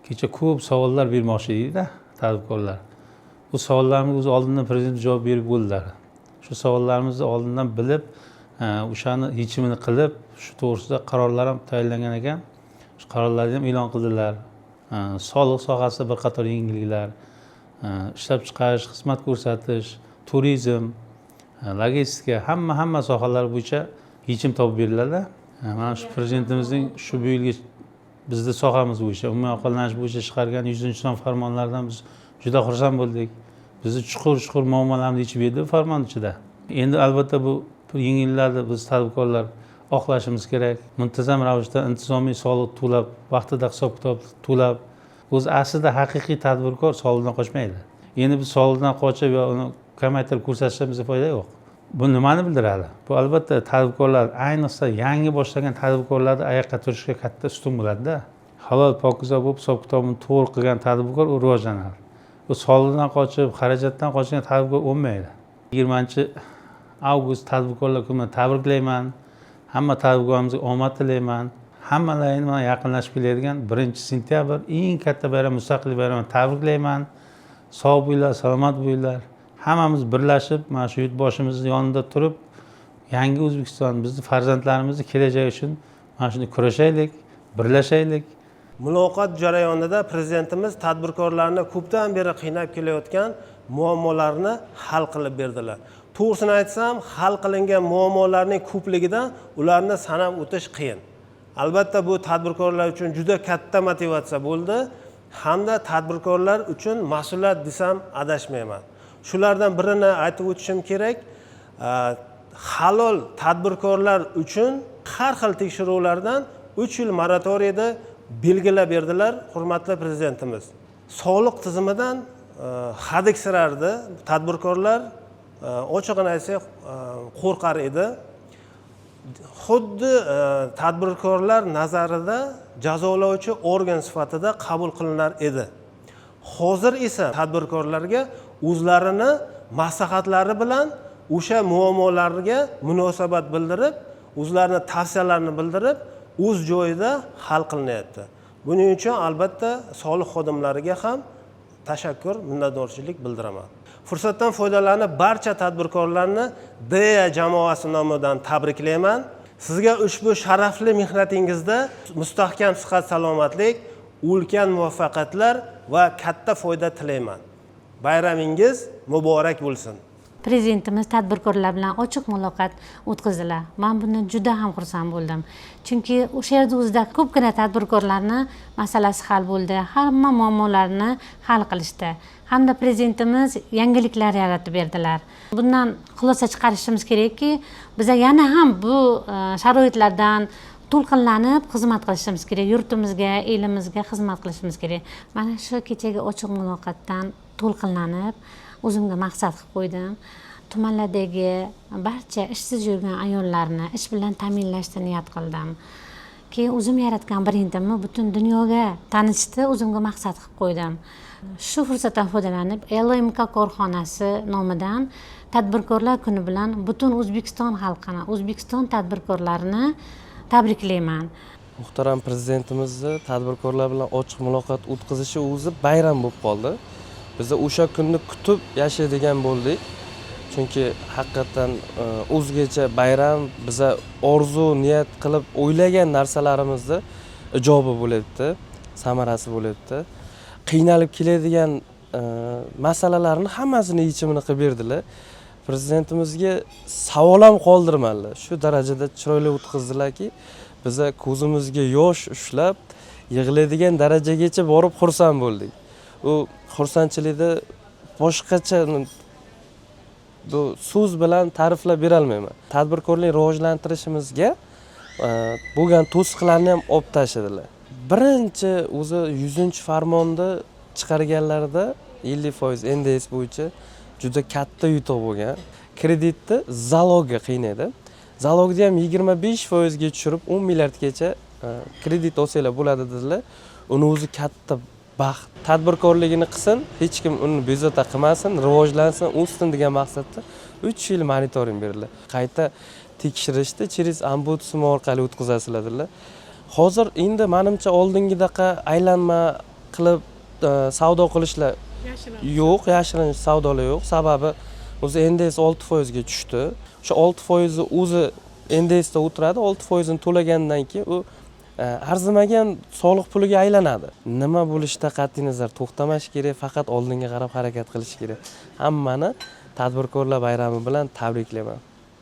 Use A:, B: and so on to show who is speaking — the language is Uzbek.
A: kecha ko'p savollar bermoqchi edida tadbirkorlar. Bu savollarimiz oldindan prezident javob berib bo'ldilar. Shu savollarimizni oldindan bilib, o'shani yechimini qilib, shu to'g'risida qarorlar ham tayinlangan ekan. Shu qarorlarni ham e'lon qildilar. Soliq sohasida bir qator yengilliklar, ishlab chiqarish, xizmat ko'rsatish, turizm, logistika, hamma sohalar bo'yicha yechim topib beriladi. Mana shu prezidentimizning shu bu yilgi bizning sohamiz bo'yicha umumiy ovqatlanish bo'yicha chiqargan 100-son farmonlardan biz juda xursand bo'ldik. Bizni chuqur muammolarni yechib berdi farmon ichida. Endi albatta bu yengilliklarni biz tadbirkorlar oqlashimiz kerak. Muntazam ravishda intizomiy soliq to'lab, vaqtida hisob-kitob to'lab, o'zi aslida haqiqiy tadbirkor soliqdan qochmaydi. Endi biz soliqdan qochib va uni kamaytirib ko'rsatishimizga foyda yo'q. Bu nimani bildiradi? Bu albatta tadbirkorlar, ayniqsa yangi boshlagan tadbirkorlarni oyoqqa turishga katta ustun bo'ladi-da. Halol, pokiza bo'lib, hisob-kitobini to'g'ri qilgan tadbirkor u rivojlanadi. Bu soliqdan qochib, xarajatdan qochgan tadbirkor bo'lmaydi. 20-avgust tadbirkorlar kunini tabriklayman. Hamma tadbirkorimizga omad tilayman. Hammalarini yaqinlashib keladigan 1-sentyabr eng katta bayram, mustaqillik bayramini tabriklayman. Sog' bo'linglar, salomat bo'linglar. Hammamiz birlashib, mana shu yurtboshimizning yonida turib, yangi O'zbekiston, bizning farzandlarimizning kelajagi uchun mana shuni kurashaylik, birlashaylik.
B: Muloqot jarayonida prezidentimiz tadbirkorlarni ko'pdan beri qiynab kelayotgan muammolarni hal qilib berdilar. To'g'risini aytsam, hal qilingan muammolarning ko'pligidan ularni sanab o'tish qiyin. Albatta bu tadbirkorlar uchun juda katta motivatsiya bo'ldi hamda tadbirkorlar uchun mas'uliyat desam adashmayman. Shulardan birini aytib o'tishim kerak. Halol tadbirkorlar uchun har xil tekshiruvlardan 3 yil moratoriyda belgilab berdilar hurmatli prezidentimiz. Soliq tizimidan hadiksirardi tadbirkorlar, ochig'ini aytsak qo'rqar edi. Xuddi tadbirkorlar nazarida jazolovchi organ sifatida qabul qilinar edi. Hozir esa tadbirkorlarga o'zlarini maslahatlari bilan o'sha muammolarga munosabat bildirib, o'zlarining tavsiyalarini bildirib, o'z joyida hal qilinyapti. Buning uchun albatta soliq xodimlariga ham tashakkur, minnatdorchilik bildiraman. Fursatdan foydalanib barcha tadbirkorlarni DEA jamoasi nomidan tabriklayman. Sizga ushbu sharafli mehnatingizda mustahkam sihat salomatlik, ulkan muvaffaqiyatlar va katta foyda tilayman. Bayramingiz muborak bo'lsin.
C: Prezidentimiz tadbirkorlar bilan ochiq muloqot o'tkazdilar. Men bundan juda ham xursand bo'ldim. Chunki o'sha yerda o'zida ko'pgina tadbirkorlarning masalasi hal bo'ldi. Hamma muammolarni hal qilishdi. Hamda prezidentimiz yangiliklar yaratib berdilar. Bundan xulosa chiqarishimiz kerakki, biz yana ham bu sharoitlardan to'lqinlanib xizmat qilishimiz kerak. Yurtimizga, elimizga xizmat qilishimiz kerak. Mana shu kechagi ochiq muloqotdan to'lqinlanib o'zimga maqsad qilib qo'ydim. Tumanlardagi barcha ishsiz yurgan ayollarni ish bilan ta'minlashni niyat qildim. Keyin o'zim yaratgan brendimni butun dunyoga tanishni o'zimga maqsad qilib qo'ydim. Shu fursatdan foydalanib LMK korxonasi nomidan tadbirkorlar kuni bilan butun O'zbekiston xalqini, O'zbekiston tadbirkorlarini tabriklayman.
D: Muhtaram prezidentimizni tadbirkorlar bilan ochiq muloqot o'tkazishi o'zi bayram bo'lib qoldi. Biz o'sha kunni kutib yashaydigan bo'ldik. Chunki haqiqatan o'zgacha bayram biza orzu, niyat qilib o'ylagan narsalarimizni ijobiy bo'lyapti, samarasi bo'lyapti. Qiynalib keladigan masalalarni hammasini yechimini qilib berdilar. Prezidentimizga savol ham qoldirmadilar. Shu darajada chiroyli o'tkazdilarki, biza ko'zimizga yosh ushlab yig'laydigan darajagacha borib xursand bo'ldik. U xursandchilikni boshqacha bu so'z bilan ta'riflab bera olmayman. Tadbirkorlik rivojlantirishimizga bo'lgan to'siqlarni ham olib tashladilar. Birinchi o'zi 100-farmonni chiqarganlarida 50% NDS bo'yicha juda katta yutuq bo'lgan. Kreditni zalogga qiynaydi. Zalogni ham 25% ga tushirib 10 milliardgacha kredit olsanglar bo'ladi dedilar. Uni o'zi katta baxt. Tadbirkorligini qilsin, hech kim uni bezovta qilmasin, rivojlansin, o'ssin degan maqsadda 3 yil monitoring berildi. Qayta tekshirishni через ombudsman orqali o'tkazasizlar dedilar. Hozir endi menimcha oldingidaqa aylanma qilib savdo qilishlar yo'q, yashirin savdolar yo'q. Sababi o'zi NDS 6% ga tushdi. O'sha 6% o'zi NDSda o'tiradi, 6% to'lagandan keyin u arzimagan soliq puliga aylanadi. Nima bo'lishda qat'iy nazar to'xtamash kerak, faqat oldinga qarab harakat qilish kerak. Hammani Tadbirkorlar bayrami bilan tabriklayman.